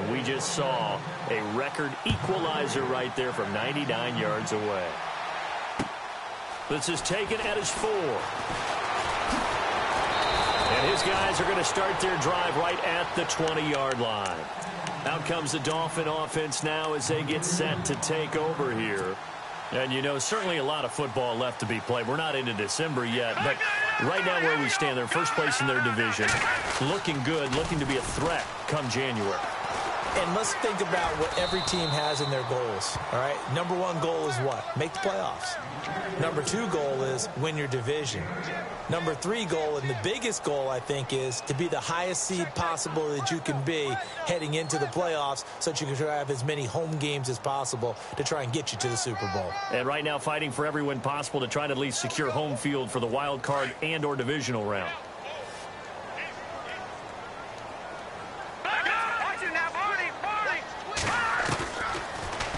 and we just saw a record equalizer right there from 99 yards away. This is taken at his 4. And his guys are going to start their drive right at the 20-yard line. Out comes the Dolphin offense now as they get set to take over here. And, you know, certainly a lot of football left to be played. We're not into December yet, but right now where we stand, they're first place in their division. Looking good, looking to be a threat come January. And let's think about what every team has in their goals, all right? Number 1 goal is what? Make the playoffs. Number 2 goal is win your division. Number 3 goal, and the biggest goal, I think, is to be the highest seed possible that you can be heading into the playoffs so that you can have as many home games as possible to try and get you to the Super Bowl. And right now fighting for every win possible to try to at least secure home field for the wild card and or divisional round.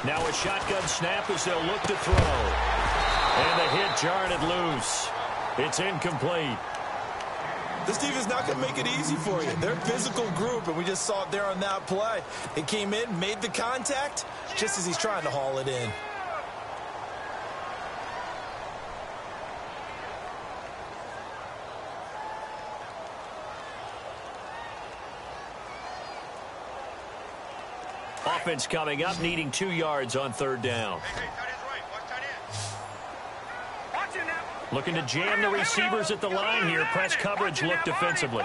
Now a shotgun snap as they'll look to throw. And the hit jarred it loose. It's incomplete. This team is not going to make it easy for you. They're a physical group, and we just saw it there on that play. It came in, made the contact, just as he's trying to haul it in. Offense coming up, needing 2 yards on 3rd down. Looking to jam the receivers at the line here. Press coverage, look defensively.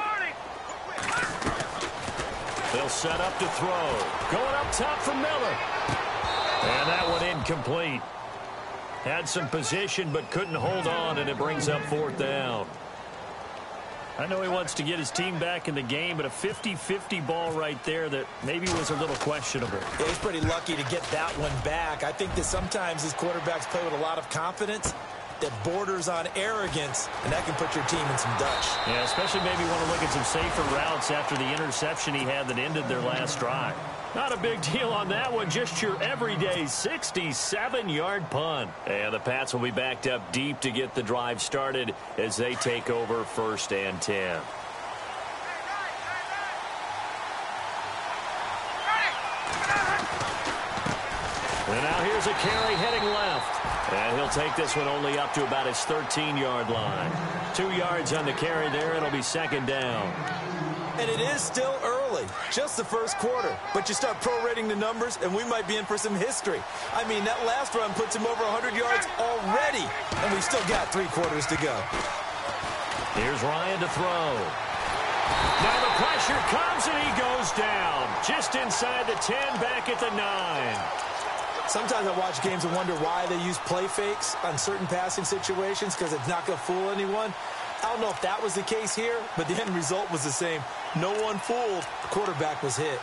They'll set up to throw. Going up top for Miller. And that one incomplete. Had some position but couldn't hold on, and it brings up 4th down. I know he wants to get his team back in the game, but a 50-50 ball right there that maybe was a little questionable. Yeah, he's pretty lucky to get that one back. I think that sometimes these quarterbacks play with a lot of confidence that borders on arrogance, and that can put your team in some Dutch. Yeah, especially maybe want to look at some safer routes after the interception he had that ended their last drive. Not a big deal on that one, just your everyday 67-yard punt. And the Pats will be backed up deep to get the drive started as they take over 1st and 10. And now here's a carry heading left. And he'll take this one only up to about his 13-yard line. 2 yards on the carry there. It'll be 2nd down. And it is still early, just the first quarter. But you start prorating the numbers, and we might be in for some history. I mean, that last run puts him over 100 yards already, and we've still got 3 quarters to go. Here's Ryan to throw. Now the pressure comes, and he goes down. Just inside the 10, back at the 9. Sometimes I watch games and wonder why they use play fakes on certain passing situations, because it's not going to fool anyone. I don't know if that was the case here, but the end result was the same. No one fooled. The quarterback was hit.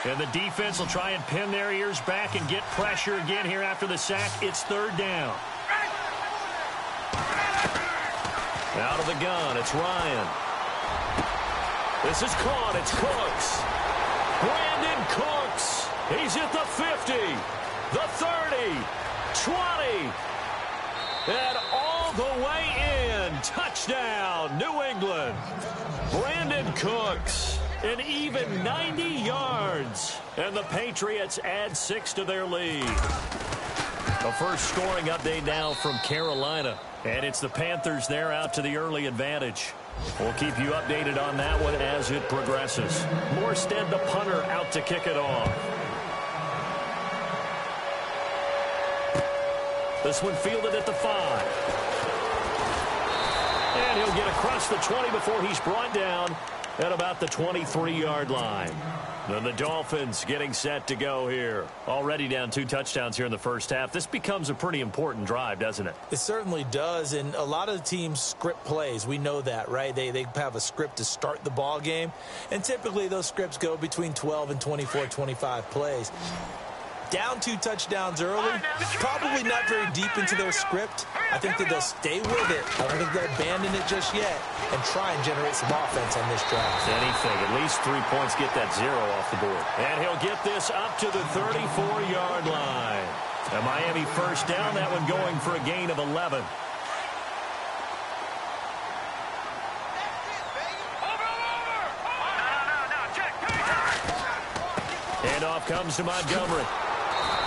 And the defense will try and pin their ears back and get pressure again here after the sack. It's 3rd down. Out of the gun, it's Ryan. This is caught, it's Cooks. Brandon Cooks. He's at the 50, the 30, 20, and all the way in. Touchdown, New England. Brandon Cooks, an even 90 yards. And the Patriots add 6 to their lead. A first scoring update now from Carolina. And it's the Panthers there out to the early advantage. We'll keep you updated on that one as it progresses. Morstead, the punter, out to kick it off. This one fielded at the 5. And he'll get across the 20 before he's brought down at about the 23-yard line. Then the Dolphins getting set to go here. Already down 2 touchdowns here in the first half. This becomes a pretty important drive, doesn't it? It certainly does, and a lot of the teams script plays. We know that, right? They have a script to start the ball game, and typically those scripts go between 12 and 24, 25 plays. Down 2 touchdowns early, probably not very deep into their script. I think that they'll stay with it. I don't think they'll abandon it just yet and try and generate some offense on this drive. Anything, at least 3 points, get that 0 off the board. And he'll get this up to the 34-yard line. A Miami first down, that one going for a gain of 11. And off comes to Montgomery.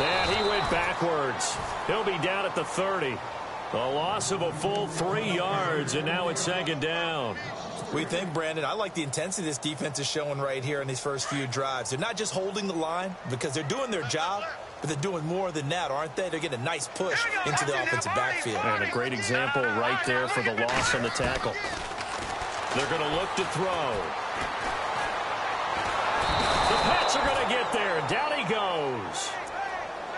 And he went backwards. He'll be down at the 30. A loss of a full 3 yards, and now it's second down. We think, Brandon, I like the intensity this defense is showing right here in these first few drives. They're not just holding the line because they're doing their job, but they're doing more than that, aren't they? They're getting a nice push into the offensive backfield. And a great example right there for the loss on the tackle. They're going to look to throw. The Pats are going to get there. Down he goes.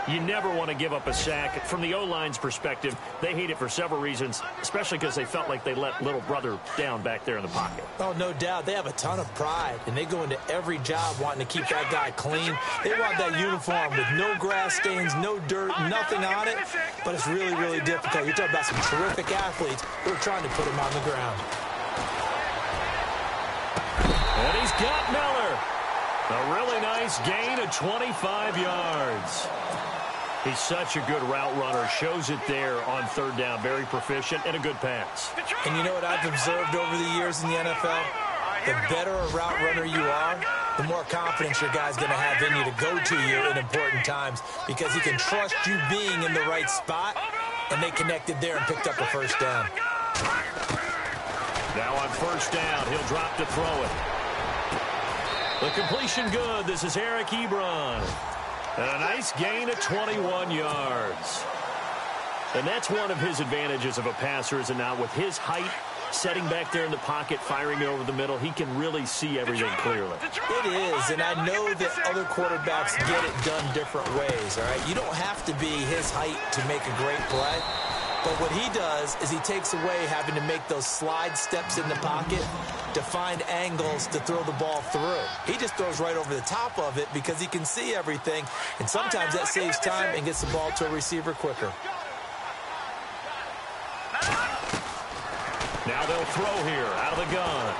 You never want to give up a sack. From the O-line's perspective, they hate it for several reasons, especially because they felt like they let little brother down back there in the pocket. Oh, no doubt. They have a ton of pride, and they go into every job wanting to keep that guy clean. They want that uniform with no grass stains, no dirt, nothing on it, but it's really, really difficult. You're talking about some terrific athletes who are trying to put him on the ground. And he's got Miller. A really nice gain of 25 yards. He's such a good route runner. Shows it there on third down. Very proficient and a good pass. And you know what I've observed over the years in the NFL? The better a route runner you are, the more confidence your guy's going to have in you to go to you in important times because he can trust you being in the right spot, and they connected there and picked up a first down. Now on first down, he'll drop to throw it. The completion good. This is Eric Ebron. And a nice gain of 21 yards. And that's one of his advantages of a passer, is it not? With his height, setting back there in the pocket, firing it over the middle, he can really see everything clearly. It is, and I know that other quarterbacks get it done different ways, all right? You don't have to be his height to make a great play. But what he does is he takes away having to make those slide steps in the pocket to find angles to throw the ball through. He just throws right over the top of it because he can see everything, and sometimes that saves time and gets the ball to a receiver quicker. Now they'll throw here out of the gun.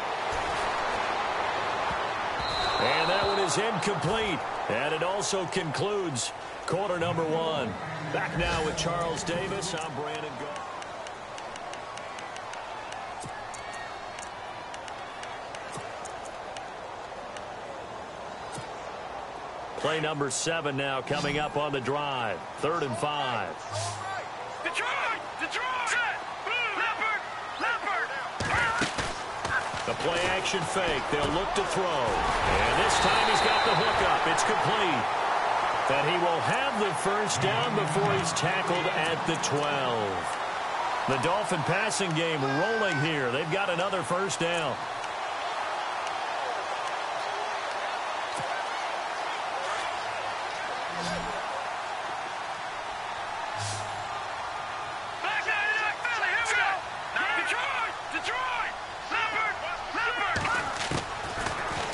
And that one is incomplete. And it also concludes quarter number one. Back now with Charles Davis. I'm Brandon Goff. Play number 7 now coming up on the drive. 3rd and 5. Detroit! The play action fake. They'll look to throw. And this time he's got the hook up. It's complete. And he will have the first down before he's tackled at the 12. The Dolphin passing game rolling here. They've got another first down.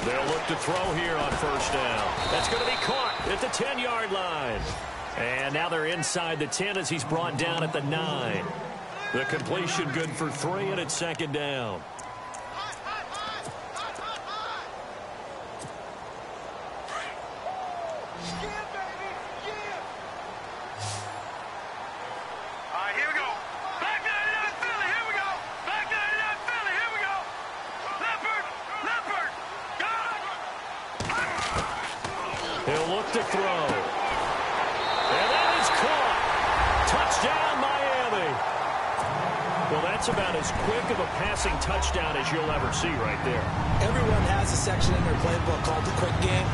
They'll look to throw here on first down. That's going to be caught at the 10-yard line. And now they're inside the 10 as he's brought down at the 9. The completion good for 3, and it's second down. He'll look to throw. And that is caught. Touchdown, Miami. Well, that's about as quick of a passing touchdown as you'll ever see right there. Everyone has a section in their playbook called the quick game.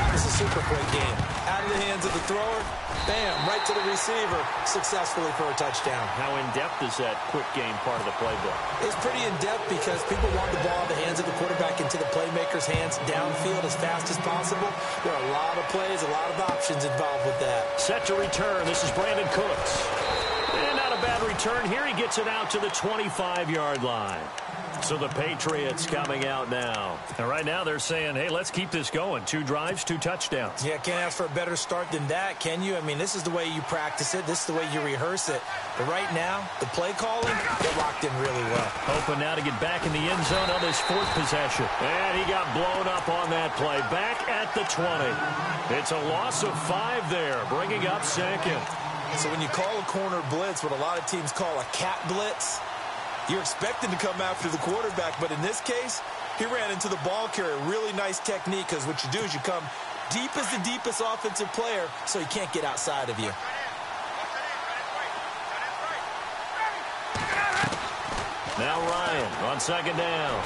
That was a super quick game. Out of the hands of the thrower, bam, right to the receiver, successfully for a touchdown. How in-depth is that quick game part of the playbook? It's pretty in-depth because people want the ball in the hands of the quarterback into the playmaker's hands downfield as fast as possible. There are a lot of plays, a lot of options involved with that. Set to return. This is Brandon Cooks. And not a bad return here. He gets it out to the 25-yard line. So the Patriots coming out now. And right now they're saying, hey, let's keep this going. 2 drives, 2 touchdowns. Yeah, can't ask for a better start than that, can you? I mean, this is the way you practice it. This is the way you rehearse it. But right now, the play calling, they're locked in really well. Hoping now to get back in the end zone on this 4th possession. And he got blown up on that play. Back at the 20. It's a loss of 5 there, bringing up 2nd. So when you call a corner blitz, what a lot of teams call a cat blitz, you're expecting to come after the quarterback, but in this case, he ran into the ball carrier. Really nice technique, because what you do is you come deep as the deepest offensive player, so he can't get outside of you. Now Ryan on second down.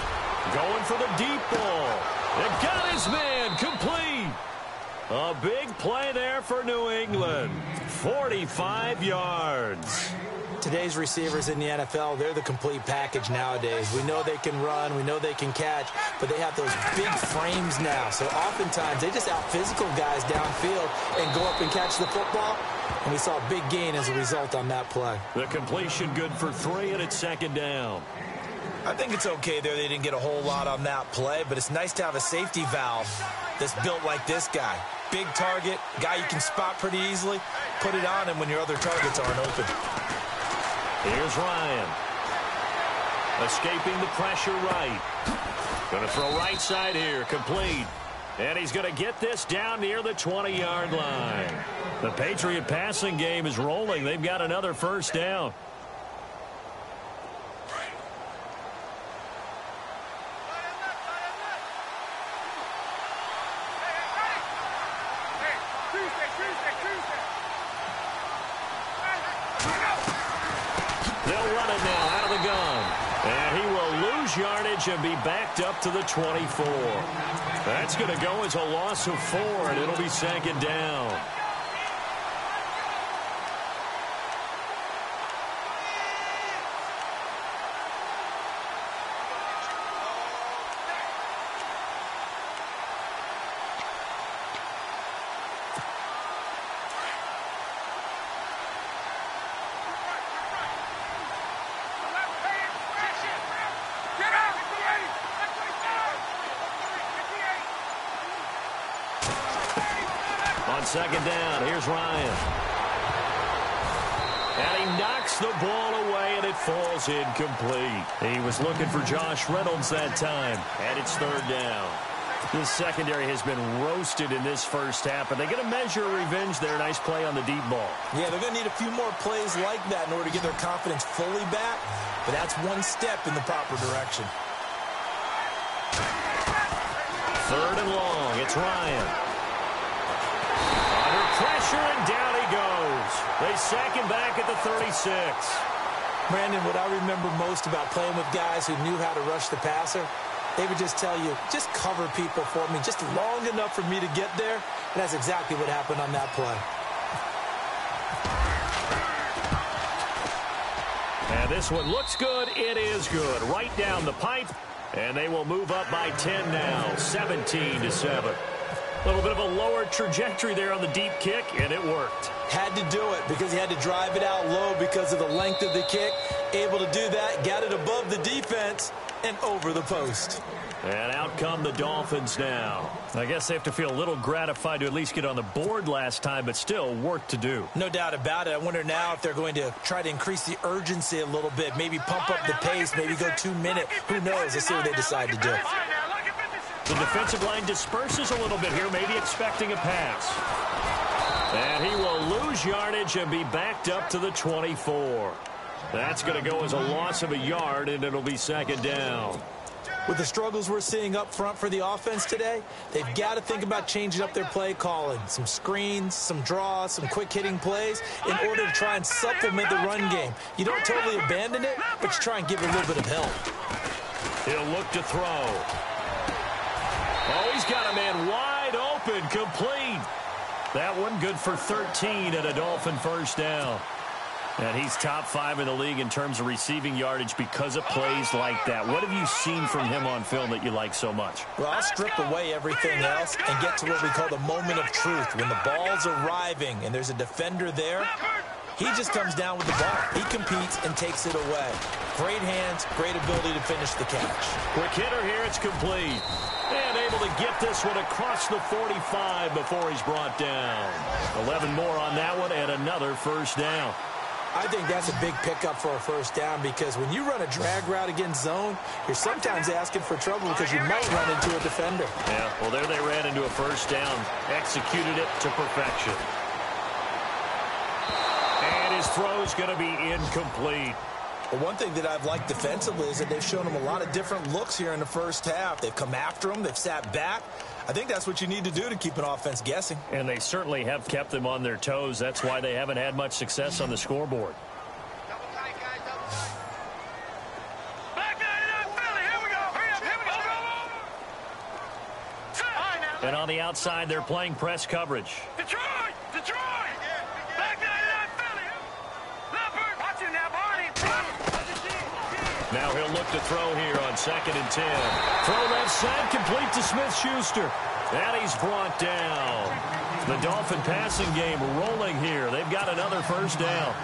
Going for the deep ball. It got his man complete. A big play there for New England. 45 yards. Today's receivers in the NFL, they're the complete package nowadays. We know they can run, we know they can catch, but they have those big frames now. So oftentimes they just out-physical guys downfield and go up and catch the football. And we saw a big gain as a result on that play. The completion good for 3, and it's second down. I think it's okay there. They didn't get a whole lot on that play, but it's nice to have a safety valve that's built like this guy. Big target, guy you can spot pretty easily. Put it on him when your other targets aren't open. Here's Ryan. Escaping the pressure right. Going to throw right side here, complete. And he's going to get this down near the 20-yard line. The Patriot passing game is rolling. They've got another first down. They'll run it now out of the gun. And he will lose yardage and be backed up to the 24. That's going to go as a loss of 4, and it'll be second down. On second down, here's Ryan. And he knocks the ball away, and it falls incomplete. He was looking for Josh Reynolds that time, and it's third down. This secondary has been roasted in this first half, but they get a measure of revenge there. Nice play on the deep ball. Yeah, they're going to need a few more plays like that in order to get their confidence fully back, but that's one step in the proper direction. Third and long, it's Ryan. Under pressure, and down he goes. They sack him back at the 36. Brandon, what I remember most about playing with guys who knew how to rush the passer, they would just tell you, just cover people for me, just long enough for me to get there. And that's exactly what happened on that play. And this one looks good. It is good. Right down the pipe. And they will move up by 10 now, 17-7. A little bit of a lower trajectory there on the deep kick, and it worked. Had to do it because he had to drive it out low because of the length of the kick. Able to do that, got it above the defense and over the post. And out come the Dolphins now. I guess they have to feel a little gratified to at least get on the board last time, but still work to do. No doubt about it. I wonder now if they're going to try to increase the urgency a little bit, maybe pump up the pace, maybe go 2 minute. Who knows? Let's see what they decide to do. The defensive line disperses a little bit here, maybe expecting a pass. And he will lose yardage and be backed up to the 24. That's going to go as a loss of a yard, and it'll be second down. With the struggles we're seeing up front for the offense today, they've got to think about changing up their play calling. Some screens, some draws, some quick-hitting plays in order to try and supplement the run game. You don't totally abandon it, but you try and give it a little bit of help. He'll look to throw. Oh, he's got a man wide open, complete. That one good for 13 and a Dolphin first down. And he's top 5 in the league in terms of receiving yardage because of plays like that. What have you seen from him on film that you like so much? Well, I'll strip away everything else and get to what we call the moment of truth. When the ball's arriving and there's a defender there, he just comes down with the ball. He competes and takes it away. Great hands, great ability to finish the catch. Quick hitter here, it's complete. And able to get this one across the 45 before he's brought down. 11 more on that one and another first down. I think that's a big pickup for a first down because when you run a drag route against zone, you're sometimes asking for trouble because you might run into a defender. Yeah, well, there they ran into a first down, executed it to perfection. And his throw's going to be incomplete. Well, one thing that I've liked defensively is that they've shown them a lot of different looks here in the first half. They've come after them. They've sat back. I think that's what you need to do to keep an offense guessing. And they certainly have kept them on their toes. That's why they haven't had much success on the scoreboard. And on the outside, they're playing press coverage. Detroit! Back Philly! Leopard! Watch him now, Barney! Now he'll look to throw here on 2nd and 10. Throw that side, complete to Smith-Schuster. And he's brought down. The Dolphin passing game rolling here. They've got another first down.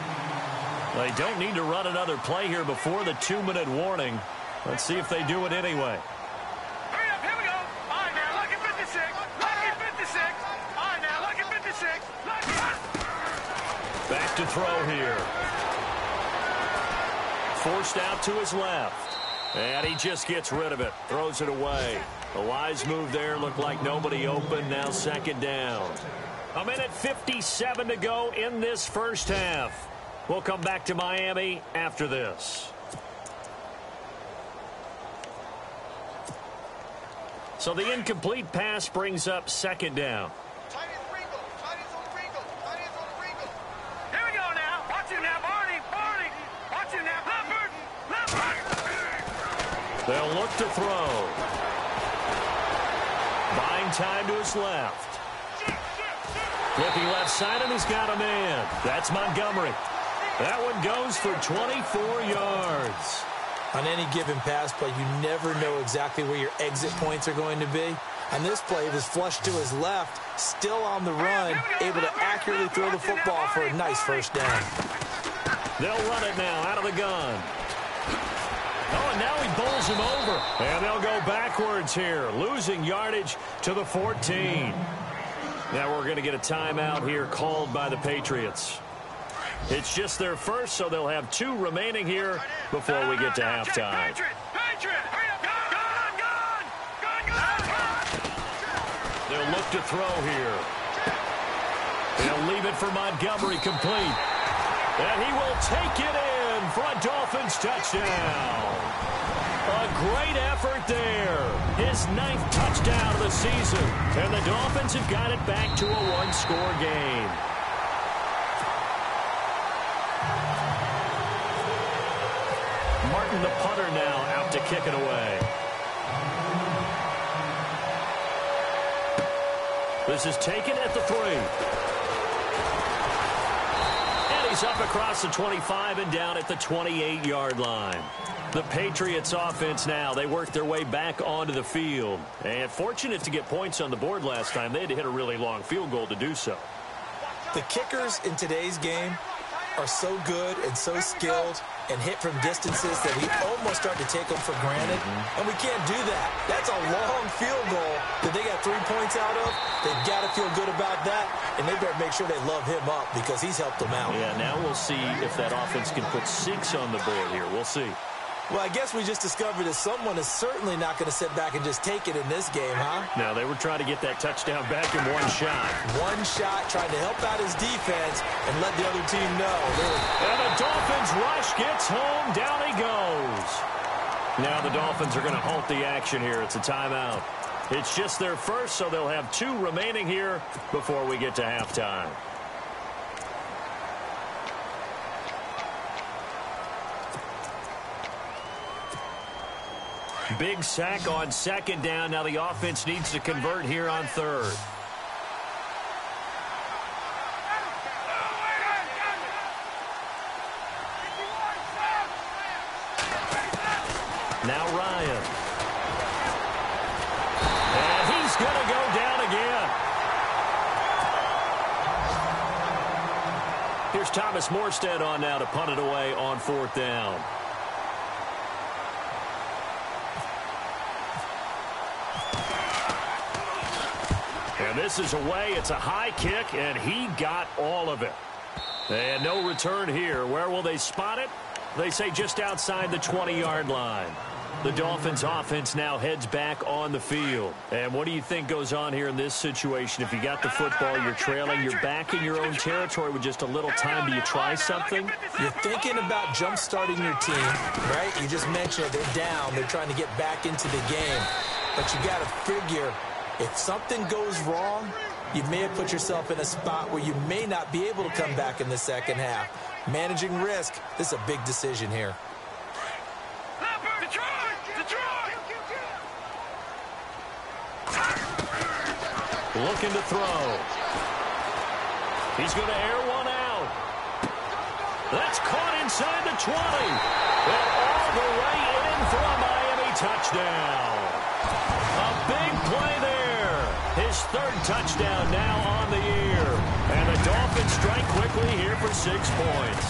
They don't need to run another play here before the 2-minute warning. Let's see if they do it anyway. Hurry up, here we go. All right, now, lucky 56. Lucky 56. All right, now, lucky 56. Back to throw here. Forced out to his left. And he just gets rid of it. Throws it away. A wise move there. Looked like nobody open. Now 2nd down. 1:57 to go in this first half. We'll come back to Miami after this. So the incomplete pass brings up 2nd down. Here we go now. Watch him now, Barney. Watch him now, Leopard. They'll look to throw. Buying time to his left. Looking left side, and he's got a man. That's Montgomery. That one goes for 24 yards. On any given pass play, you never know exactly where your exit points are going to be. On this play, it was flushed to his left, still on the run, able to accurately throw the football for a nice first down. They'll run it now out of the gun. Oh, and now he bowls him over. And they'll go backwards here, losing yardage to the 14. Now we're going to get a timeout here called by the Patriots. It's just their first, so they'll have 2 remaining here before we get to halftime. They'll look to throw here. They'll leave it for Montgomery complete. And he will take it in for a Dolphins touchdown. A great effort there. His 9th touchdown of the season. And the Dolphins have got it back to a 1-score game. Martin, the punter, now out to kick it away. This is taken at the 3. And he's up across the 25 and down at the 28-yard line. The Patriots offense now, they work their way back onto the field. And fortunate to get points on the board last time. They had to hit a really long field goal to do so. The kickers in today's game are so good and so skilled and hit from distances that we almost start to take them for granted. And we can't do that. That's a long field goal that they got 3 points out of. They've got to feel good about that, and they better make sure they love him up because he's helped them out. Yeah, now we'll see if that offense can put 6 on the board here. We'll see. Well, I guess we just discovered that someone is certainly not going to sit back and just take it in this game, huh? No, they were trying to get that touchdown back in one shot. One shot, trying to help out his defense and let the other team know. And the Dolphins rush gets home. Down he goes. Now the Dolphins are going to halt the action here. It's a timeout. It's just their first, so they'll have 2 remaining here before we get to halftime. Big sack on 2nd down. Now the offense needs to convert here on 3rd. Now Ryan. And he's going to go down again. Here's Thomas Morstead on now to punt it away on 4th down. And this is away. It's a high kick, and he got all of it. And no return here. Where will they spot it? They say just outside the 20-yard line. The Dolphins offense now heads back on the field. And what do you think goes on here in this situation? If you got the football, you're trailing, you're back in your own territory with just a little time. Do you try something? You're thinking about jump-starting your team, right? You just mentioned it. They're down. They're trying to get back into the game. But you got to figure, if something goes wrong, you may have put yourself in a spot where you may not be able to come back in the second half. Managing risk, this is a big decision here. Looking to throw. He's going to air one out. That's caught inside the 20. And all the way in for a Miami touchdown. A big play there. His third touchdown now on the year. And the Dolphins strike quickly here for 6 points.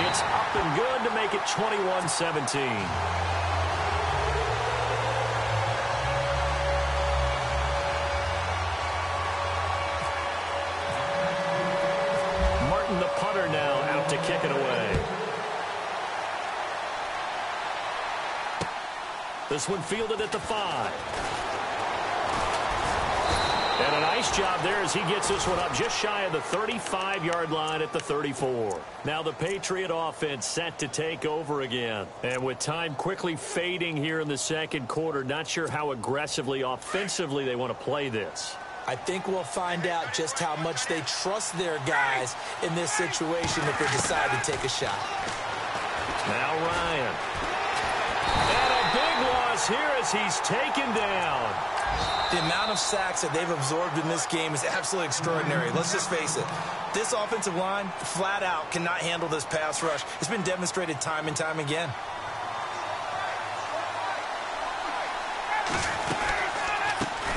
It's up and good to make it 21-17. The punter now out to kick it away. This one fielded at the 5. And a nice job there as he gets this one up just shy of the 35-yard line at the 34. Now the Patriot offense set to take over again. And with time quickly fading here in the second quarter, not sure how aggressively, offensively they want to play this. I think we'll find out just how much they trust their guys in this situation if they decide to take a shot. Now Ryan. And a big loss here as he's taken down. The amount of sacks that they've absorbed in this game is absolutely extraordinary. Let's just face it. This offensive line, flat out, cannot handle this pass rush. It's been demonstrated time and time again.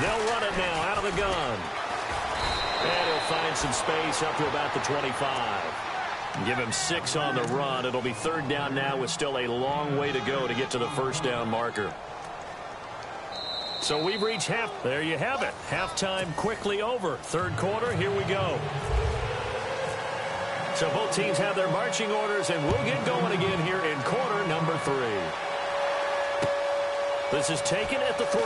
They'll run it now out of the gun. And he'll find some space up to about the 25. Give him 6 on the run. It'll be third down now with still a long way to go to get to the first down marker. So we've reached half. There you have it. Halftime quickly over. Third quarter, here we go. So both teams have their marching orders, and we'll get going again here in quarter number 3. This is taken at the 3.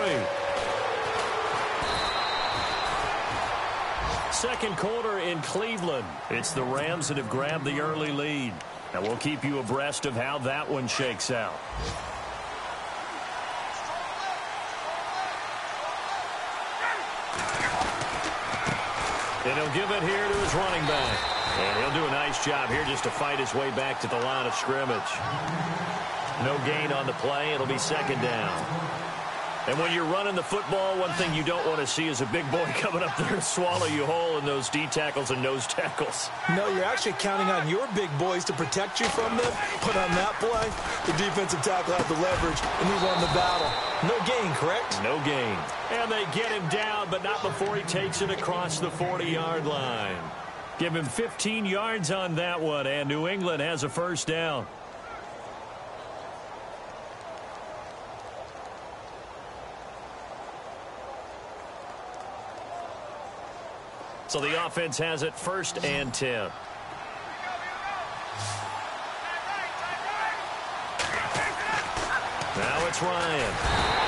Second quarter in Cleveland. It's the Rams that have grabbed the early lead. And we'll keep you abreast of how that one shakes out. And he'll give it here to his running back. And he'll do a nice job here just to fight his way back to the line of scrimmage. No gain on the play. It'll be second down. And when you're running the football, one thing you don't want to see is a big boy coming up there to swallow you whole in those D tackles and nose tackles. No, you're actually counting on your big boys to protect you from them. But on that play, the defensive tackle had the leverage, and he won the battle. No gain, correct? No gain. And they get him down, but not before he takes it across the 40-yard line. Give him 15 yards on that one, and New England has a first down. So the offense has it first and 10. Now it's Ryan.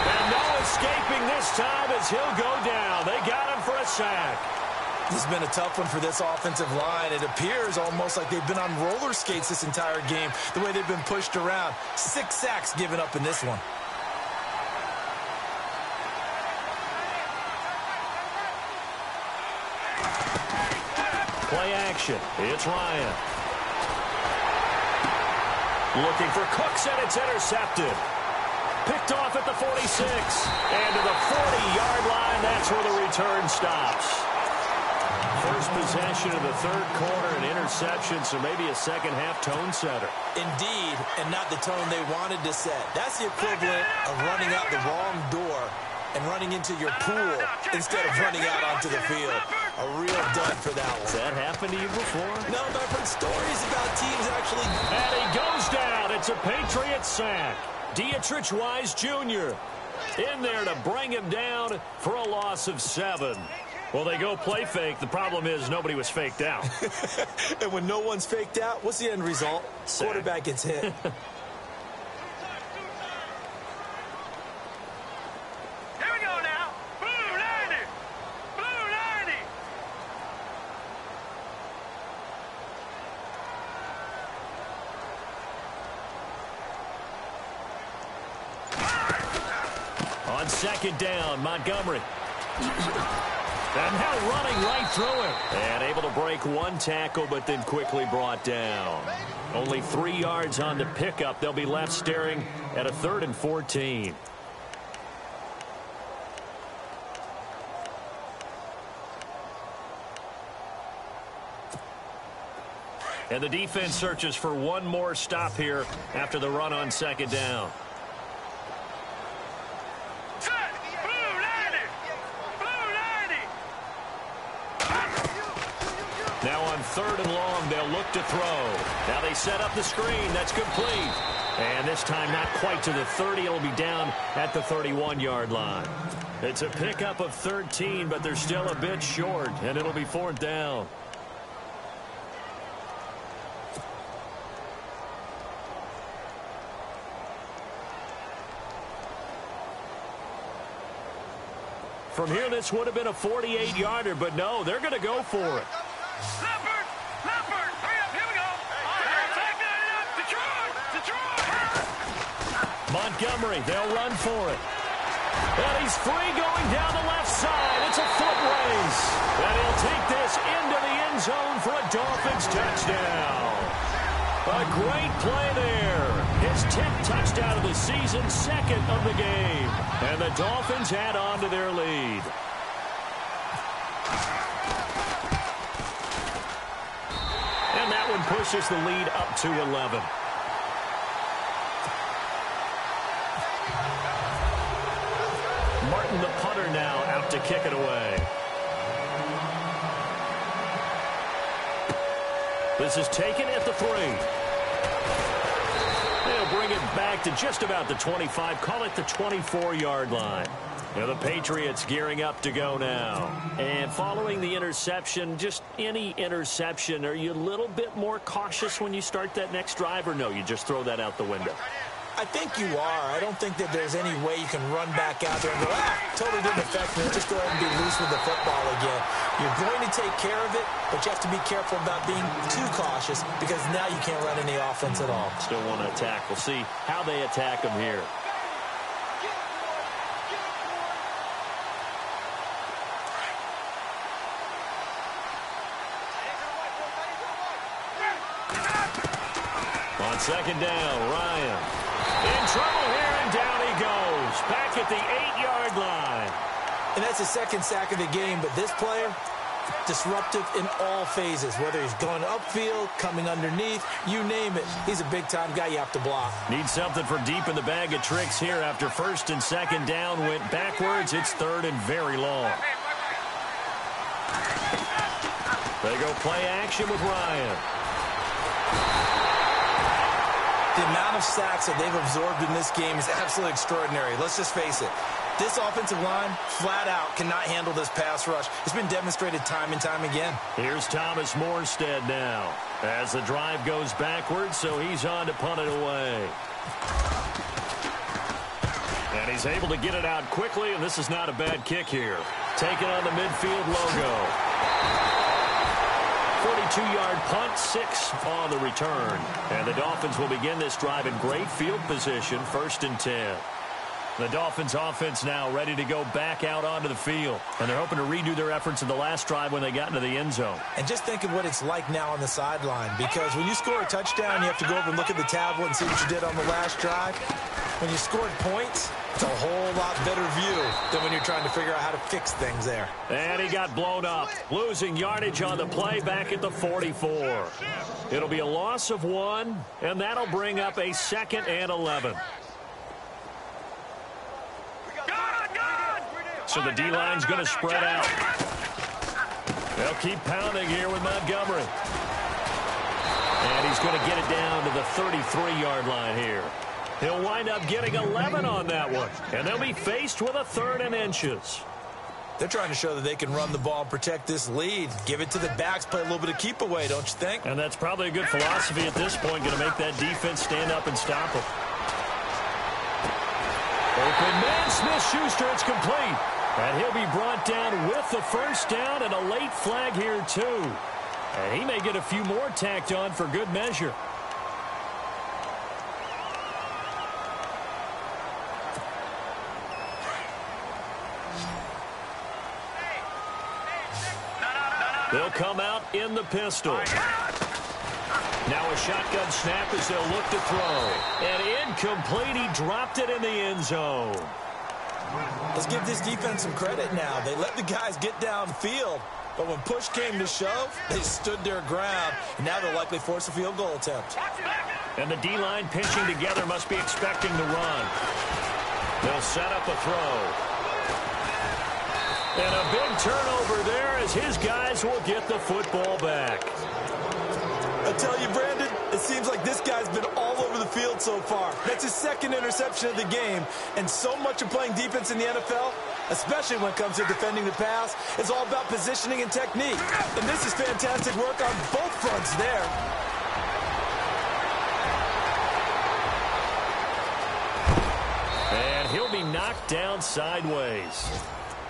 And no escaping this time as he'll go down. They got him for a sack. This has been a tough one for this offensive line. It appears almost like they've been on roller skates this entire game, the way they've been pushed around. 6 sacks given up in this one. Play action. It's Ryan. Looking for Cooks, and it's intercepted. Picked off at the 46. And to the 40-yard line, that's where the return stops. First possession of the third quarter, an interception, so maybe a second-half tone setter. Indeed, and not the tone they wanted to set. That's the equivalent of running out the wrong door and running into your pool instead of running out onto the field. A real dud for that one. Has that happened to you before? No, but I've heard stories about teams actually. And he goes down. It's a Patriot sack. Dietrich Wise Jr. in there to bring him down for a loss of 7. Well, they go play fake. The problem is nobody was faked out. And when no one's faked out, what's the end result? Sack. Quarterback gets hit. On second down, Montgomery. And now running right through him. And able to break one tackle, but then quickly brought down. Only 3 yards on the pickup. They'll be left staring at a 3rd and 14. And the defense searches for one more stop here after the run on second down. Now on 3rd and long, they'll look to throw. Now they set up the screen. That's complete. And this time not quite to the 30. It'll be down at the 31-yard line. It's a pickup of 13, but they're still a bit short, and it'll be 4th down. From here, this would have been a 48-yarder, but no, they're going to go for it. Leopard! Leopard! Hurry up, here we go! Take that up! Detroit! Montgomery, they'll run for it. And he's free going down the left side. It's a foot race. And he'll take this into the end zone for a Dolphins touchdown. A great play there. His 10th touchdown of the season, 2nd of the game. And the Dolphins add on to their lead. And that one pushes the lead up to 11. Martin, the punter, now out to kick it away. This is taken at the 3. They'll bring it back to just about the 25. Call it the 24-yard line. Now the Patriots gearing up to go now. And following the interception, just any interception, are you a little bit more cautious when you start that next drive, or no, you just throw that out the window? I think you are. I don't think that there's any way you can run back out there and go, totally didn't affect me. Just go ahead and be loose with the football again. You're going to take care of it, but you have to be careful about being too cautious because now you can't run any offense at all. Still want to attack. We'll see how they attack them here. On second down, Ryan. In trouble here, and down he goes. Back at the 8-yard line. And that's his 2nd sack of the game, but this player, disruptive in all phases, whether he's going upfield, coming underneath, you name it. He's a big-time guy you have to block. Need something for deep in the bag of tricks here after 1st and 2nd down went backwards. It's 3rd and very long. They go play action with Ryan. The amount of sacks that they've absorbed in this game is absolutely extraordinary. Let's just face it. This offensive line, flat out, cannot handle this pass rush. It's been demonstrated time and time again. Here's Thomas Morstead now as the drive goes backwards, so he's on to punt it away. And he's able to get it out quickly, and this is not a bad kick here. Taking on the midfield logo. 42-yard punt, 6 on the return. And the Dolphins will begin this drive in great field position, 1st and 10. The Dolphins offense now ready to go back out onto the field. And they're hoping to redo their efforts in the last drive when they got into the end zone. And just think of what it's like now on the sideline. Because when you score a touchdown, you have to go over and look at the tablet and see what you did on the last drive. When you scored points, it's a whole lot better view than when you're trying to figure out how to fix things there. And he got blown up, losing yardage on the play back at the 44. It'll be a loss of 1, and that'll bring up a 2nd and 11. So the D-line's going to spread out. They'll keep pounding here with Montgomery. And he's going to get it down to the 33-yard line here. He'll wind up getting 11 on that one. And they'll be faced with a 3rd and inches. They're trying to show that they can run the ball and protect this lead. Give it to the backs, play a little bit of keep away, don't you think? And that's probably a good philosophy at this point, going to make that defense stand up and stop them. Open man, Smith-Schuster, it's complete. And he'll be brought down with the 1st down and a late flag here, too. And he may get a few more tacked on for good measure. They'll come out in the pistol. Now a shotgun snap as they'll look to throw. And incomplete. He dropped it in the end zone. Let's give this defense some credit now. They let the guys get downfield, but when push came to shove, they stood their ground, and now they'll likely force a field goal attempt. And the D-line pinching together must be expecting the run. They'll set up a throw. And a big turnover there as his guys will get the football back. I tell you, Brandon, it seems like this guy's been all over the field so far. That's his second interception of the game, and so much of playing defense in the NFL, especially when it comes to defending the pass, is all about positioning and technique. And this is fantastic work on both fronts there. And he'll be knocked down sideways.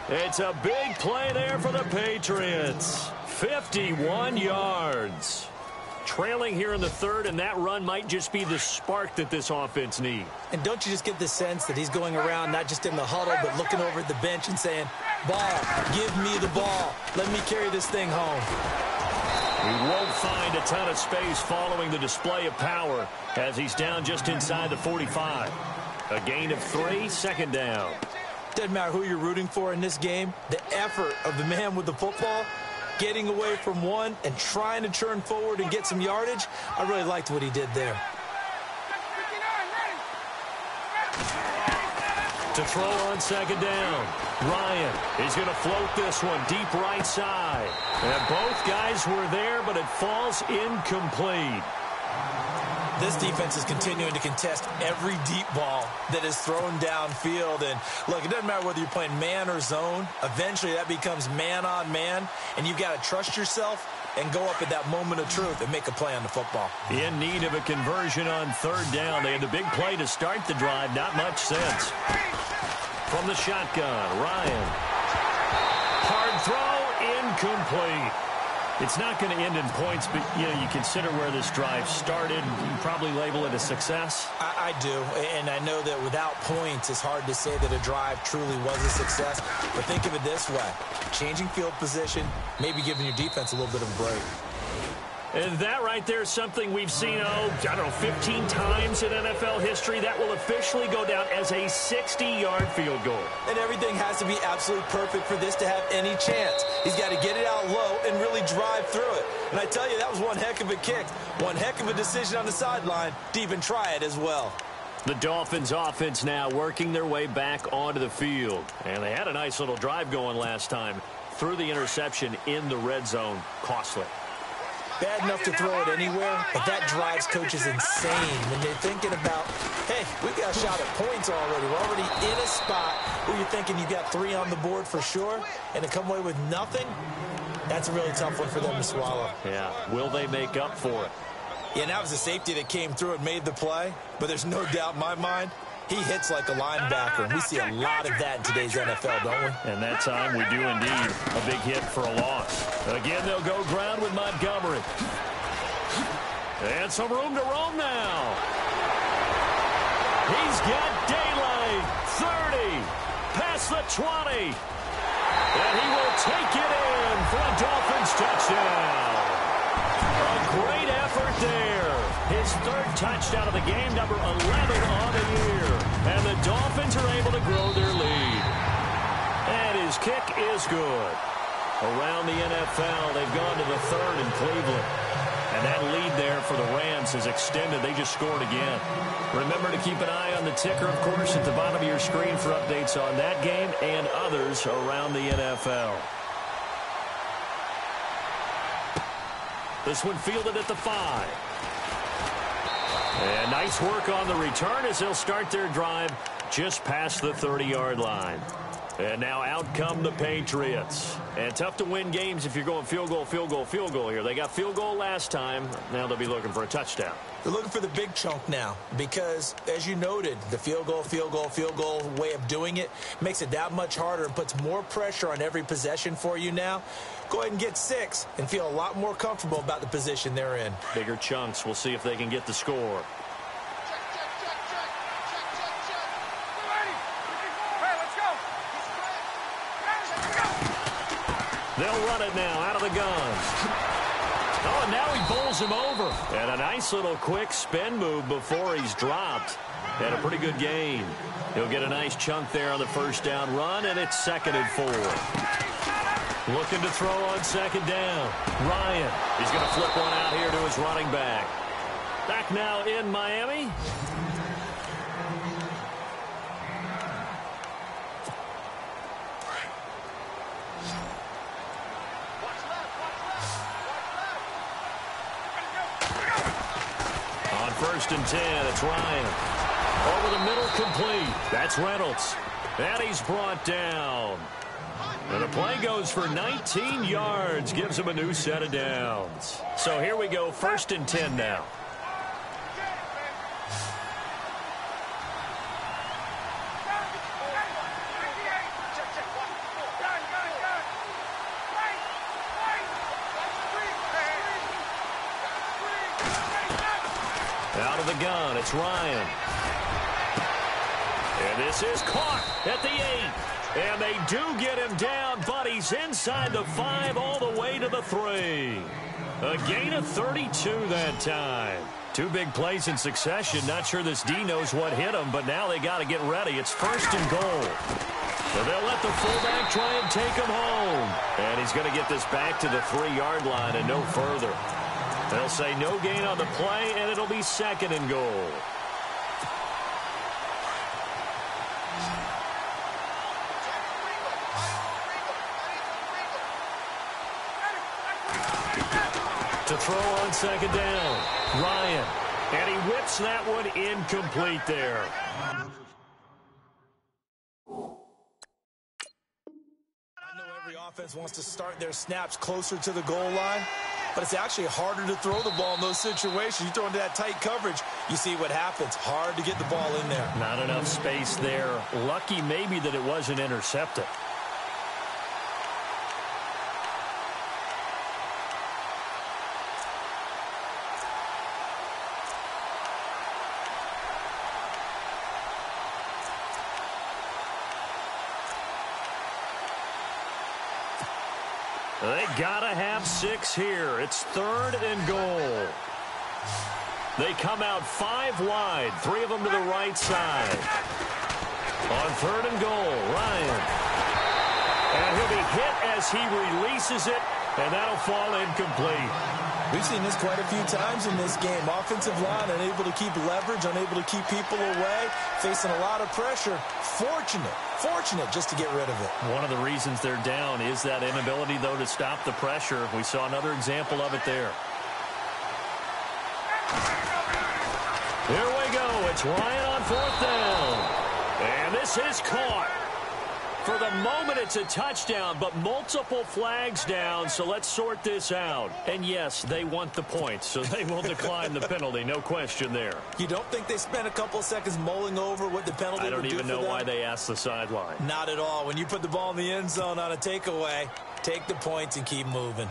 It's a big play there for the Patriots. 51 yards. Trailing here in the third, and that run might just be the spark that this offense needs. And don't you just get the sense that he's going around not just in the huddle, but looking over at the bench and saying, ball, give me the ball. Let me carry this thing home. He won't find a ton of space following the display of power as he's down just inside the 45. A gain of 3, second down. Doesn't matter who you're rooting for in this game. The effort of the man with the football, getting away from one and trying to turn forward and get some yardage, I really liked what he did there. To throw on second down, Ryan is going to float this one deep right side. And both guys were there, but it falls incomplete. This defense is continuing to contest every deep ball that is thrown downfield. And, look, it doesn't matter whether you're playing man or zone. Eventually, that becomes man on man, and you've got to trust yourself and go up at that moment of truth and make a play on the football. In need of a conversion on third down. They had the big play to start the drive. Not much sense. From the shotgun, Ryan. Hard throw, incomplete. It's not going to end in points, but, you consider where this drive started. You probably label it a success. I do, and I know that without points, it's hard to say that a drive truly was a success. But think of it this way. Changing field position, maybe giving your defense a little bit of a break. And that right there is something we've seen, 15 times in NFL history. That will officially go down as a 60-yard field goal. And everything has to be absolutely perfect for this to have any chance. He's got to get it out low and really drive through it. And I tell you, that was one heck of a kick. One heck of a decision on the sideline to even try it as well. The Dolphins offense now working their way back onto the field. And they had a nice little drive going last time. Threw the interception in the red zone. Costly. Bad enough to throw it anywhere, but that drives coaches insane when they're thinking about, hey, we've got a shot at points already. We're already in a spot where you're thinking you've got 3 on the board for sure, and to come away with nothing, that's a really tough one for them to swallow. Yeah, will they make up for it? Yeah, and that was a safety that came through and made the play, but there's no doubt in my mind, he hits like a linebacker, and we see a lot of that in today's NFL, don't we? And that time we do indeed. A big hit for a loss. Again, they'll go ground with Montgomery. And some room to roam now. He's got daylight. 30. Past the 20. And he will take it in for a Dolphins touchdown. A great effort there. His third touchdown of the game, number 11 on the year. And the Dolphins are able to grow their lead. And his kick is good. Around the NFL, they've gone to the third in Cleveland. And that lead there for the Rams is extended. They just scored again. Remember to keep an eye on the ticker, of course, at the bottom of your screen for updates on that game and others around the NFL. This one fielded at the 5. And nice work on the return as they'll start their drive just past the 30-yard line. And now out come the Patriots. And tough to win games if you're going field goal, field goal, field goal here. They got field goal last time. Now they'll be looking for a touchdown. They're looking for the big chunk now because, as you noted, the field goal, field goal, field goal way of doing it makes it that much harder and puts more pressure on every possession for you now. Go ahead and get 6 and feel a lot more comfortable about the position they're in. Bigger chunks. We'll see if they can get the score. They'll run it now out of the gun. Oh, and now he bowls him over. And a nice little quick spin move before he's dropped. And a pretty good gain. He'll get a nice chunk there on the first down run, and it's 2nd and 4. Looking to throw on 2nd down. Ryan, he's going to flip one out here to his running back. Back now in Miami. On 1st and 10, it's Ryan. Over the middle, complete. That's Reynolds. And he's brought down. And the play goes for 19 yards. Gives him a new set of downs. So here we go, 1st and 10 now. Out of the gun, it's Ryan. And this is caught at the 8. And they do get him down, but he's inside the 5 all the way to the 3. A gain of 32 that time. 2 big plays in succession. Not sure this D knows what hit him, but now they got to get ready. It's 1st and goal. So they'll let the fullback try and take him home. And he's going to get this back to the 3-yard line and no further. They'll say no gain on the play, and it'll be 2nd and goal. To throw on 2nd down, Ryan. And he whips that one incomplete there. I know every offense wants to start their snaps closer to the goal line, but it's actually harder to throw the ball in those situations. You throw into that tight coverage, you see what happens. Hard to get the ball in there. Not enough space there. Lucky maybe that it wasn't intercepted. They gotta have 6 here. It's 3rd and goal. They come out 5 wide, 3 of them to the right side. On 3rd and goal, Ryan. And he'll be hit as he releases it, and that'll fall incomplete. We've seen this quite a few times in this game. Offensive line unable to keep leverage, unable to keep people away, facing a lot of pressure. Fortunate just to get rid of it. One of the reasons they're down is that inability, though, to stop the pressure. We saw another example of it there. Here we go. It's Ryan on 4th down. And this is caught. For the moment, it's a touchdown, but multiple flags down, so let's sort this out. And, yes, they want the points, so they will decline the penalty, no question there. You don't think they spent a couple of seconds mulling over what the penalty would do for them? I don't even know why they asked the sideline. Not at all. When you put the ball in the end zone on a takeaway, take the points and keep moving.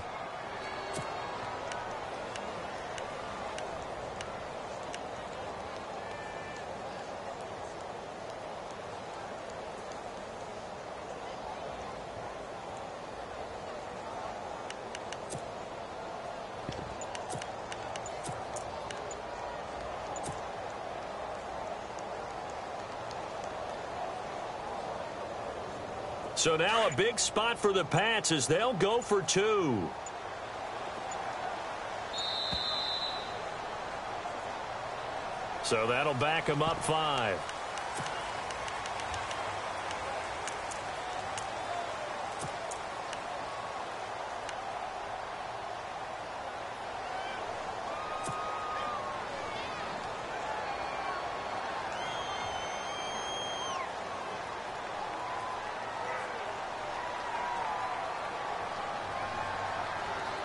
So now a big spot for the Pats as they'll go for 2. So that'll back them up 5.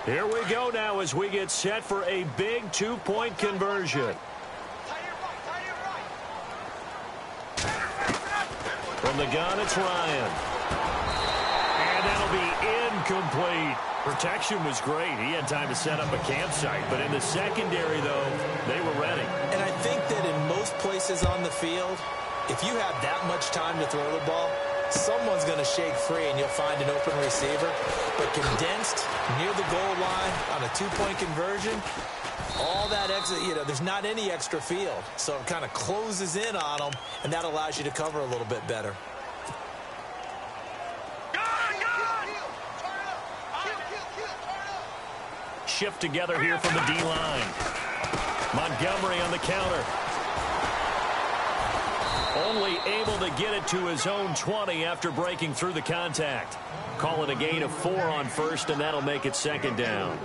Here we go now as we get set for a big 2-point conversion. From the gun, it's Ryan. And that'll be incomplete. Protection was great. He had time to set up a campsite. But in the secondary, though, they were ready. And I think that in most places on the field, if you have that much time to throw the ball, someone's going to shake free and you'll find an open receiver. But condensed near the goal line on a two-point conversion, all that extra, there's not any extra field. So it kind of closes in on them, and that allows you to cover a little bit better. Shift together here from the D-line. Montgomery on the counter. Only able to get it to his own 20 after breaking through the contact. Call it a gain of 4 on first, and that'll make it second down.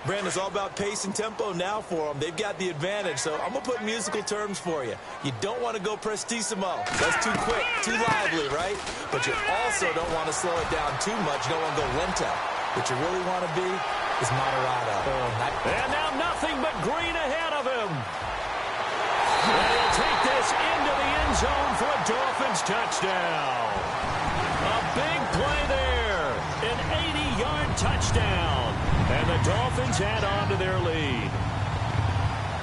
Brandon, it's all about pace and tempo now for them. They've got the advantage, so I'm going to put musical terms for you. You don't want to go prestissimo. That's too quick, too lively, right? But you also don't want to slow it down too much. You don't want to go lento. What you really want to be is moderado. And now nothing but green ahead of him. And he'll take this into the end zone for a Dolphins touchdown. A big play there. An 80-yard touchdown. And the Dolphins add on to their lead.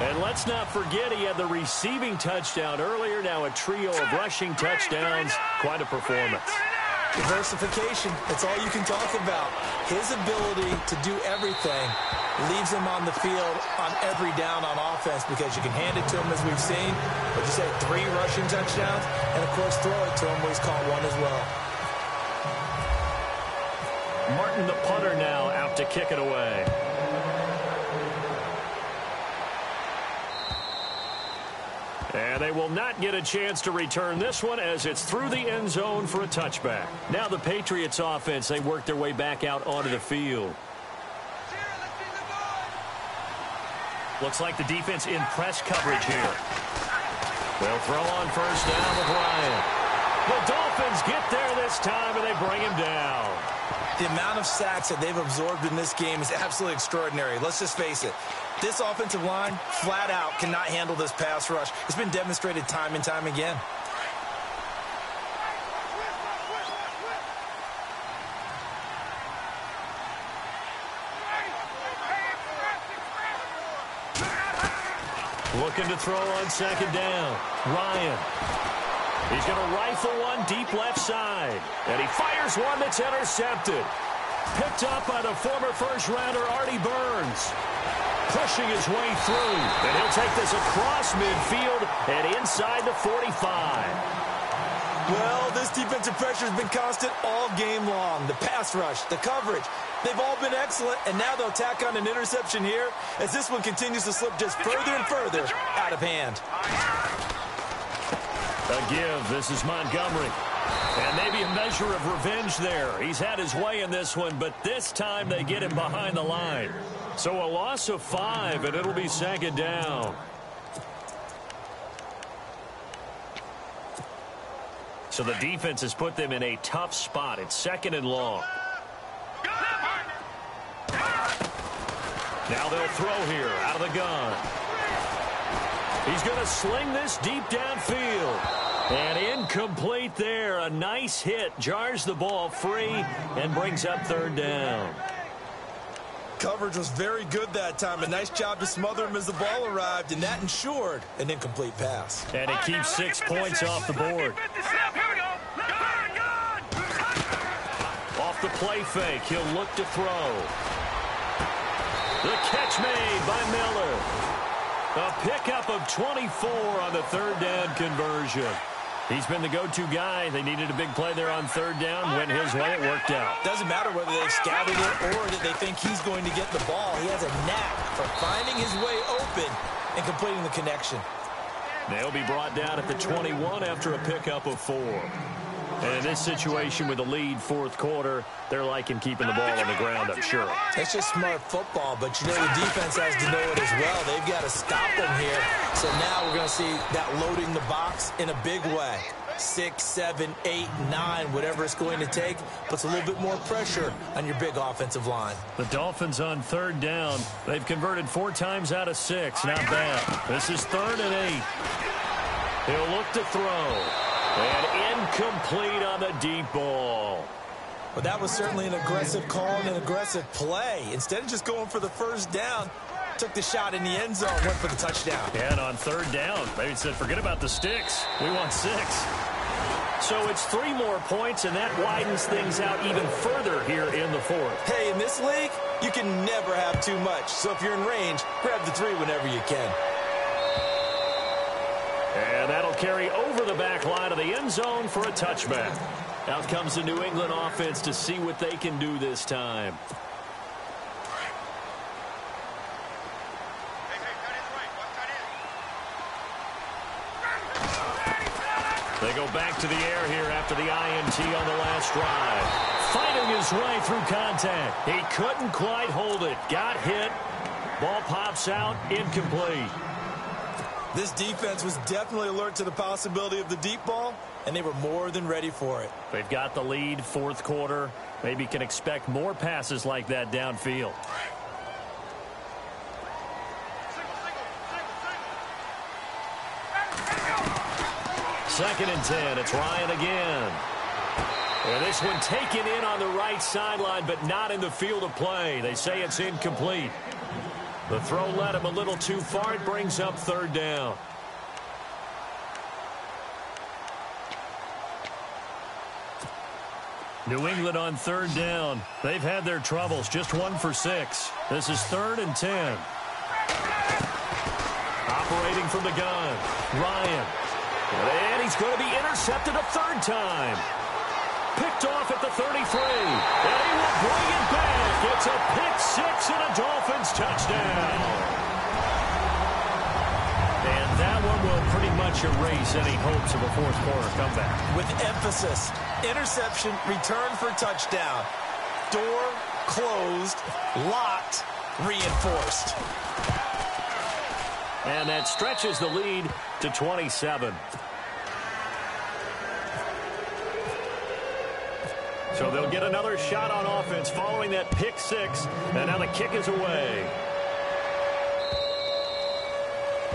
And let's not forget he had the receiving touchdown earlier. Now a trio of rushing touchdowns. Quite a performance. Diversification, that's all you can talk about. His ability to do everything leaves him on the field on every down on offense because you can hand it to him as we've seen. But you say 3 rushing touchdowns, and of course throw it to him where he's caught 1 as well. Martin the punter now out to kick it away. And they will not get a chance to return this one as it's through the end zone for a touchback. Now the Patriots offense, they work their way back out onto the field. Looks like the defense in press coverage here. They'll throw on first down with Ryan. The Dolphins get there this time and they bring him down. The amount of sacks that they've absorbed in this game is absolutely extraordinary. Let's just face it. This offensive line, flat out, cannot handle this pass rush. It's been demonstrated time and time again. Looking to throw on second down. Ryan. He's going to rifle one deep left side. And he fires one that's intercepted. Picked up by the former first-rounder Artie Burns. Pushing his way through. And he'll take this across midfield and inside the 45. Well, this defensive pressure has been constant all game long. The pass rush, the coverage, they've all been excellent. And now they'll tack on an interception here as this one continues to slip just further and further out of hand. A give. This is Montgomery. And maybe a measure of revenge there. He's had his way in this one, but this time they get him behind the line. So a loss of 5, and it'll be second down. So the defense has put them in a tough spot. It's second and long. Now they'll throw here out of the gun. He's going to sling this deep downfield. And incomplete there. A nice hit. Jars the ball free and brings up third down. Coverage was very good that time. A nice job to smother him as the ball arrived, and that ensured an incomplete pass. And it keeps 6 points off the board. Off the play fake, he'll look to throw. The catch made by Miller. A pickup of 24 on the third down conversion. He's been the go-to guy. They needed a big play there on third down. Went his way. It worked out. Doesn't matter whether they've scouted it or that they think he's going to get the ball. He has a knack for finding his way open and completing the connection. They'll be brought down at the 21 after a pickup of 4. And in this situation with the lead fourth quarter, they're liking keeping the ball on the ground, I'm sure. That's just smart football, but you know the defense has to know it as well. They've got to stop them here. So now we're going to see that loading the box in a big way. 6, 7, 8, 9, whatever it's going to take, puts a little bit more pressure on your big offensive line. The Dolphins on third down. They've converted 4 times out of 6. Not bad. This is 3rd and 8. He'll look to throw. And incomplete on the deep ball. Well, that was certainly an aggressive call and an aggressive play. Instead of just going for the first down, took the shot in the end zone, went for the touchdown. And on third down, they said, forget about the sticks. We want 6. So it's 3 more points, and that widens things out even further here in the fourth. Hey, in this league, you can never have too much. So if you're in range, grab the 3 whenever you can. And that'll carry over the back line of the end zone for a touchback. Out comes the New England offense to see what they can do this time. They go back to the air here after the INT on the last drive. Fighting his way through contact. He couldn't quite hold it. Got hit. Ball pops out. Incomplete. This defense was definitely alert to the possibility of the deep ball, and they were more than ready for it. They've got the lead, fourth quarter. Maybe can expect more passes like that downfield. Second and 10. It's Ryan again. And this one taken in on the right sideline, but not in the field of play. They say it's incomplete. The throw led him a little too far. It brings up third down. New England on third down. They've had their troubles. Just 1 for 6. This is 3rd and 10. Operating from the gun. Ryan. And he's going to be intercepted a third time. Picked off at the 33. And he will bring it back. It's a pick 6 and a Dolphins touchdown. And that one will pretty much erase any hopes of a fourth quarter comeback. With emphasis, interception, return for touchdown. Door closed, locked, reinforced. And that stretches the lead to 27. So they'll get another shot on offense following that pick 6. And now the kick is away.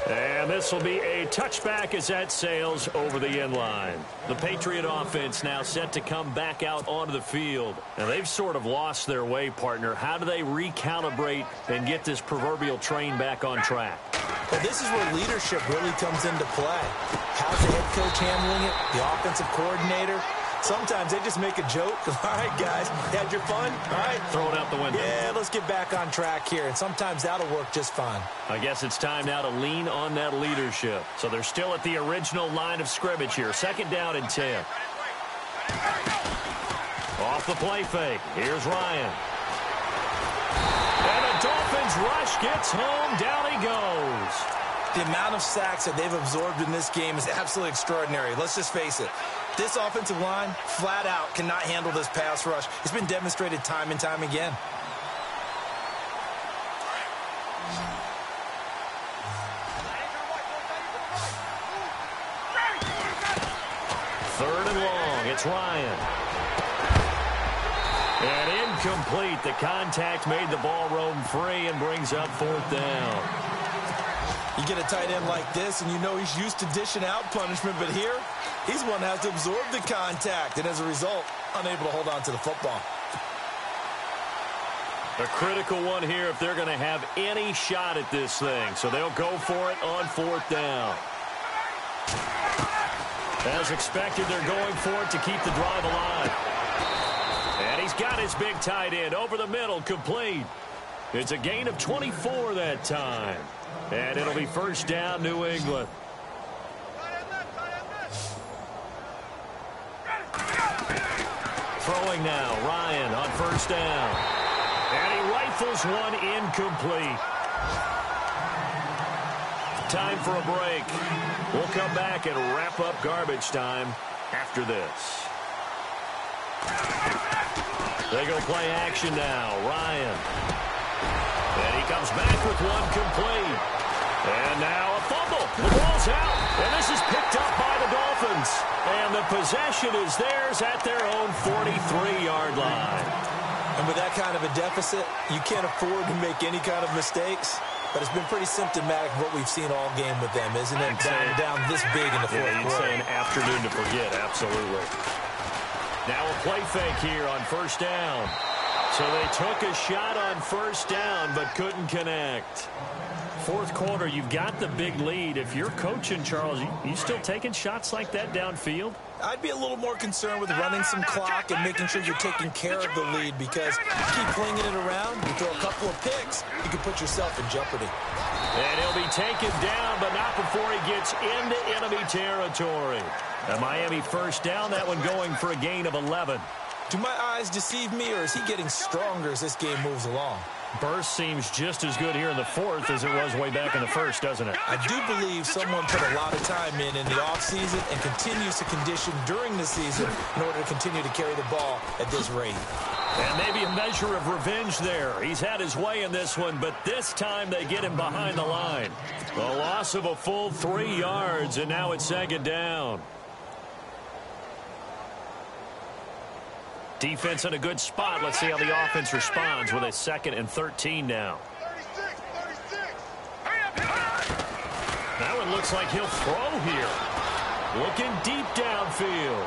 And this will be a touchback as that sails over the end line. The Patriot offense now set to come back out onto the field. And they've sort of lost their way, partner. How do they recalibrate and get this proverbial train back on track? Well, this is where leadership really comes into play. How's the head coach handling it? The offensive coordinator? Sometimes they just make a joke. All right, guys, had your fun? All right. Throw it out the window. Yeah, let's get back on track here. And sometimes that'll work just fine. I guess it's time now to lean on that leadership. So they're still at the original line of scrimmage here. 2nd down and 10. Off the play fake. Here's Ryan. And the Dolphins rush gets home. Down he goes. The amount of sacks that they've absorbed in this game is absolutely extraordinary. Let's just face it. This offensive line, flat out, cannot handle this pass rush. It's been demonstrated time and time again. Third and long. It's Ryan. And incomplete. The contact made the ball roam free and brings up 4th down. You get a tight end like this, and you know he's used to dishing out punishment, but here, he's one that has to absorb the contact, and as a result, unable to hold on to the football. A critical one here if they're going to have any shot at this thing. So they'll go for it on 4th down. As expected, they're going for it to keep the drive alive. And he's got his big tight end over the middle, complete. It's a gain of 24 that time. And it'll be 1st down, New England. Throwing now, Ryan on 1st down. And he rifles one incomplete. Time for a break. We'll come back and wrap up garbage time after this. They go play action now. Ryan. And he comes back with one complete. And now a fumble. The ball's out. And this is picked up by the Dolphins. And the possession is theirs at their own 43-yard line. And with that kind of a deficit, you can't afford to make any kind of mistakes. But it's been pretty symptomatic of what we've seen all game with them, isn't it? Down this big in the fourth quarter. You'd say an afternoon to forget, absolutely. Now a play fake here on 1st down. So they took a shot on first down but couldn't connect. Fourth quarter, you've got the big lead. If you're coaching, Charles, you still taking shots like that downfield? I'd be a little more concerned with running some clock and making sure you're taking care of the lead, because you keep flinging it around, you throw a couple of picks, you can put yourself in jeopardy. And he'll be taken down, but not before he gets into enemy territory. A Miami first down, that one going for a gain of 11. Do my eyes deceive me, or is he getting stronger as this game moves along? Burst seems just as good here in the fourth as it was way back in the first, doesn't it? I do believe someone put a lot of time in the offseason and continues to condition during the season in order to continue to carry the ball at this rate. And maybe a measure of revenge there. He's had his way in this one, but this time they get him behind the line. The loss of a full 3 yards, and now it's second down. Defense in a good spot. Let's see how the offense responds with a 2nd and 13 now. That one looks like he'll throw here. Looking deep downfield.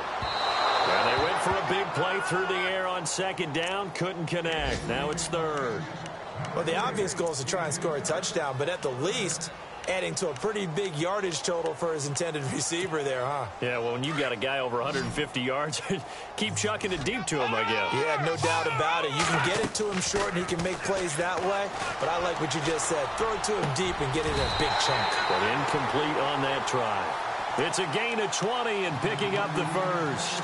And they went for a big play through the air on second down. Couldn't connect. Now it's third. Well, the obvious goal is to try and score a touchdown, but at the least, adding to a pretty big yardage total for his intended receiver there, huh? Yeah, well, when you got a guy over 150 yards, keep chucking it deep to him, I guess. Yeah, no doubt about it. You can get it to him short, and he can make plays that way. But I like what you just said. Throw it to him deep and get it in a big chunk. But incomplete on that try. It's a gain of 20 and picking up the first.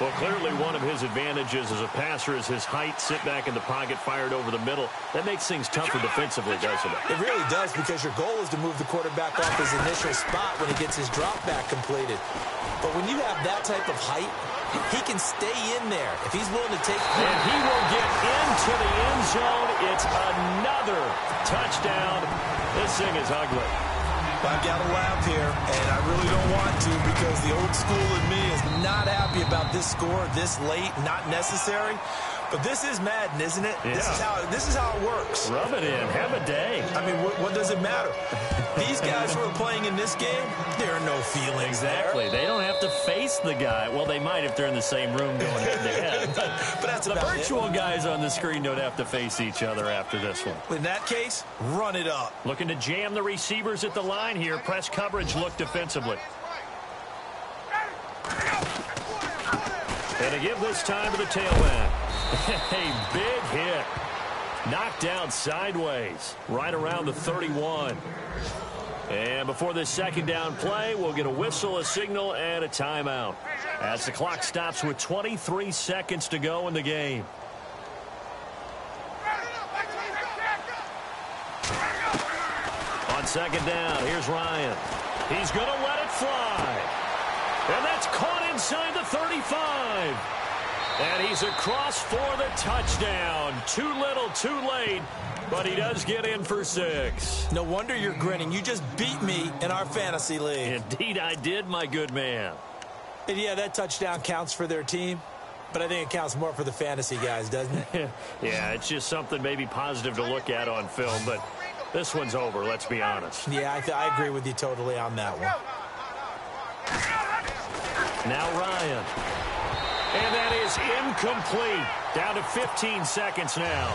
Well, clearly one of his advantages as a passer is his height, sit back in the pocket, fired over the middle. That makes things tougher defensively, doesn't it? It really does, because your goal is to move the quarterback off his initial spot when he gets his drop back completed. But when you have that type of height, he can stay in there if he's willing to take. And he will get into the end zone. It's another touchdown. This thing is ugly. I've got to laugh here, and I really don't want to, because the old school in me is not happy about this score this late, not necessary. But this is Madden, isn't it? Yeah. This is how it works. Rub it in. Have a day. I mean, what does it matter? These guys who are playing in this game, there are no feelings Exactly. there. They don't have to face the guy. Well, they might if they're in the same room going head-to-head. But that's the about virtual it. guys on the screen don't have to face each other after this one. In that case, run it up. Looking to jam the receivers at the line here. Press coverage look defensively. And to give this time to the tailback. A big hit. Knocked down sideways. Right around the 31. And before this second down play, we'll get a whistle, a signal, and a timeout. As the clock stops with 23 seconds to go in the game. On second down, here's Ryan. He's going to let it fly. And that's caught inside the 35. And he's across for the touchdown. Too little, too late. But he does get in for 6. No wonder you're grinning. You just beat me in our fantasy league. Indeed, I did, my good man. And yeah, that touchdown counts for their team. But I think it counts more for the fantasy guys, doesn't it? Yeah, it's just something maybe positive to look at on film. But this one's over, let's be honest. Yeah, I agree with you totally on that one. Now Ryan. And that is incomplete. Down to 15 seconds now.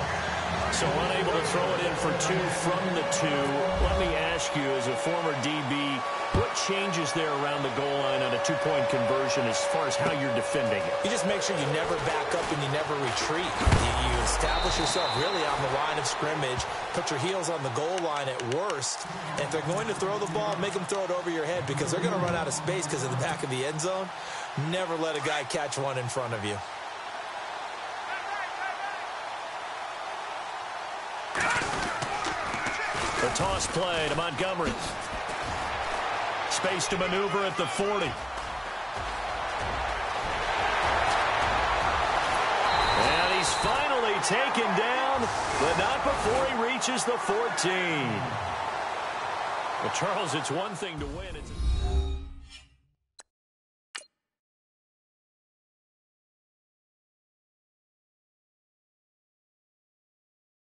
So unable to throw it in for 2 from the 2. Let me ask you, as a former DB, what changes there around the goal line on a 2-point conversion as far as how you're defending it? You just make sure you never back up and you never retreat. You establish yourself really on the line of scrimmage, put your heels on the goal line at worst. And if they're going to throw the ball, make them throw it over your head, because they're going to run out of space because of the back of the end zone. Never let a guy catch one in front of you. The toss play to Montgomery. Space to maneuver at the 40. And he's finally taken down, but not before he reaches the 14. Well, Charles, it's one thing to win. It's